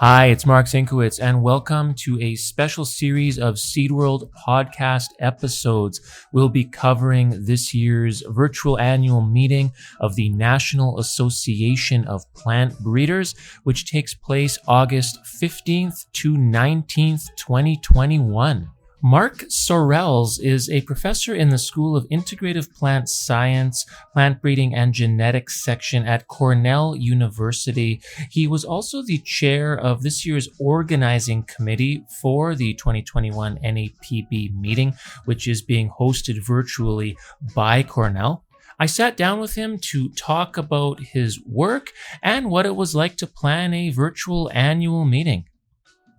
Hi, it's Mark Sinkowitz, and welcome to a special series of SeedWorld podcast episodes. We'll be covering this year's virtual annual meeting of the National Association of Plant Breeders, which takes place August 15th to 19th, 2021. Mark Sorrells is a professor in the School of Integrative Plant Science, Plant Breeding and Genetics section at Cornell University. He was also the chair of this year's organizing committee for the 2021 NAPB meeting, which is being hosted virtually by Cornell. I sat down with him to talk about his work and what it was like to plan a virtual annual meeting.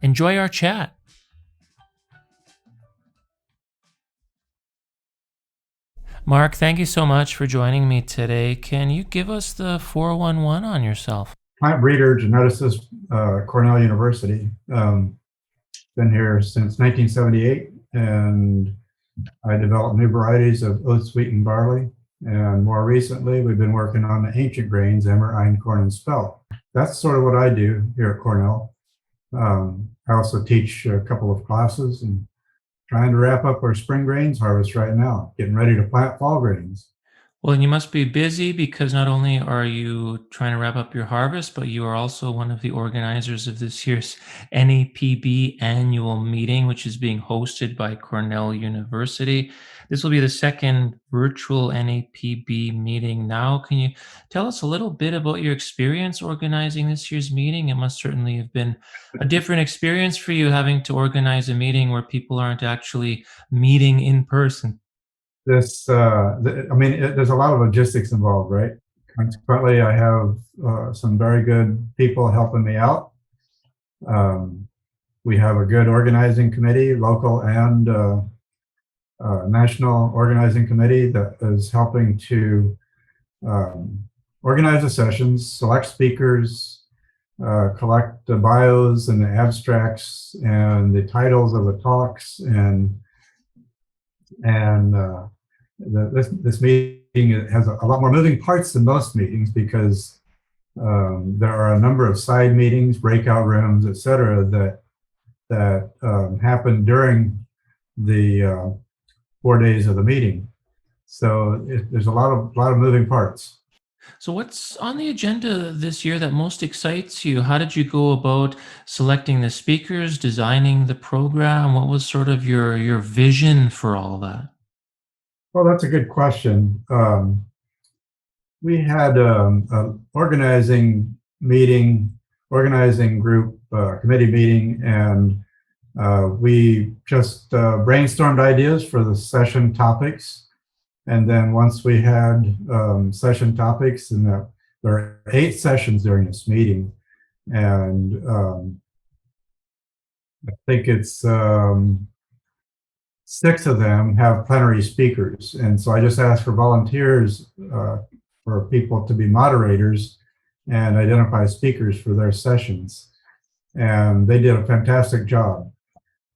Enjoy our chat. Mark, thank you so much for joining me today. Can you give us the 411 on yourself? Plant breeder, geneticist, Cornell University. Been here since 1978, and I developed new varieties of oats, wheat, and barley. And more recently, we've been working on the ancient grains, emmer, einkorn, and spelt. That's sort of what I do here at Cornell. I also teach a couple of classes and trying to wrap up our spring grains harvest right now, getting ready to plant fall grains. Well, you must be busy because not only are you trying to wrap up your harvest, but you are also one of the organizers of this year's NAPB annual meeting, which is being hosted by Cornell University. This will be the second virtual NAPB meeting now. Can you tell us a little bit about your experience organizing this year's meeting? It must certainly have been a different experience for you having to organize a meeting where people aren't actually meeting in person. There's a lot of logistics involved, right? Consequently, I have some very good people helping me out. We have a good organizing committee, local and national organizing committee that is helping to organize the sessions, select speakers, collect the bios and the abstracts and the titles of the talks, and this meeting has a lot more moving parts than most meetings because there are a number of side meetings, breakout rooms, et cetera, that happen during the 4 days of the meeting. So there's a lot of moving parts. So, what's on the agenda this year that most excites you? How did you go about selecting the speakers, designing the program? What was sort of your vision for all that? Well, that's a good question. We had an organizing group, committee meeting, and we just brainstormed ideas for the session topics. And then once we had session topics, and there are 8 sessions during this meeting, and I think it's 6 of them have plenary speakers. And so I just asked for volunteers for people to be moderators and identify speakers for their sessions. And they did a fantastic job.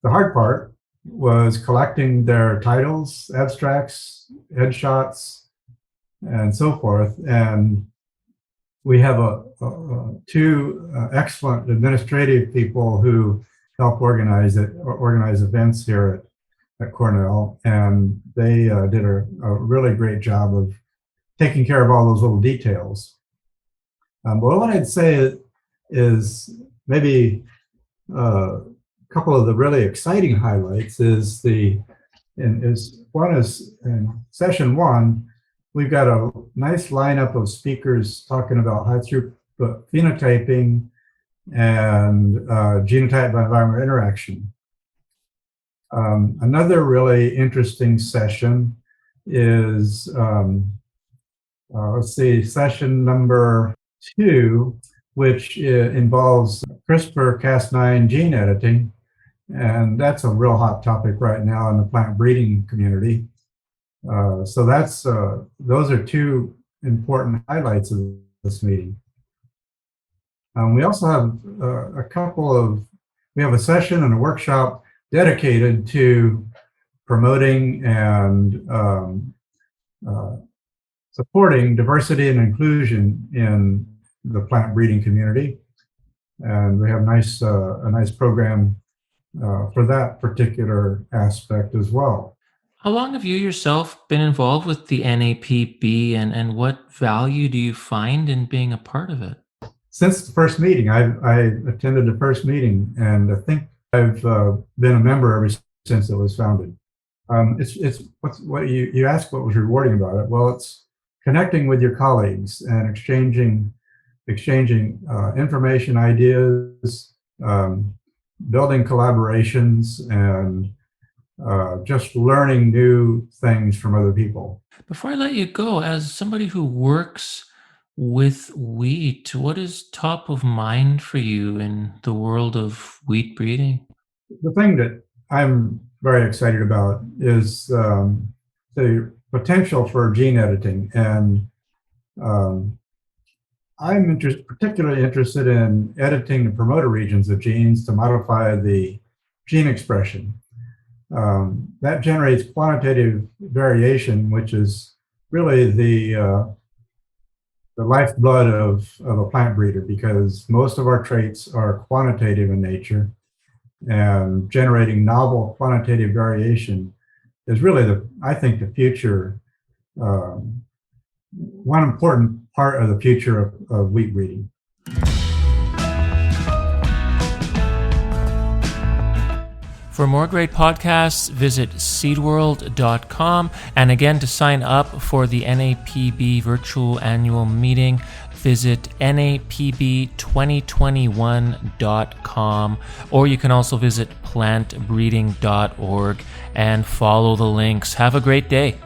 The hard part was collecting their titles, abstracts, headshots, and so forth. And we have 2 excellent administrative people who help organize events here at Cornell, and they did a really great job of taking care of all those little details. But what I'd say is maybe a couple of the really exciting highlights is in session 1, we've got a nice lineup of speakers talking about high throughput phenotyping and genotype by environment interaction. Another really interesting session is, session number 2, which involves CRISPR-Cas9 gene editing. And that's a real hot topic right now in the plant breeding community. So those are 2 important highlights of this meeting. We also have we have a session and a workshop dedicated to promoting and supporting diversity and inclusion in the plant breeding community. And we have a nice program for that particular aspect as well. How long have you yourself been involved with the NAPB, and what value do you find in being a part of it? Since the first meeting, I attended the first meeting, and I think I've been a member ever since it was founded. It's what you asked what was rewarding about it. Well, it's connecting with your colleagues and exchanging information, ideas, building collaborations, and just learning new things from other people. Before I let you go, as somebody who works with wheat, what is top of mind for you in the world of wheat breeding? The thing that I'm very excited about is the potential for gene editing, and I'm particularly interested in editing the promoter regions of genes to modify the gene expression. That generates quantitative variation, which is really the lifeblood of a plant breeder, because most of our traits are quantitative in nature, and generating novel quantitative variation is really I think the future, one important part of the future of wheat breeding. For more great podcasts, visit seedworld.com. And again, to sign up for the NAPB virtual annual meeting, visit napb2021.com, or you can also visit plantbreeding.org and follow the links. Have a great day.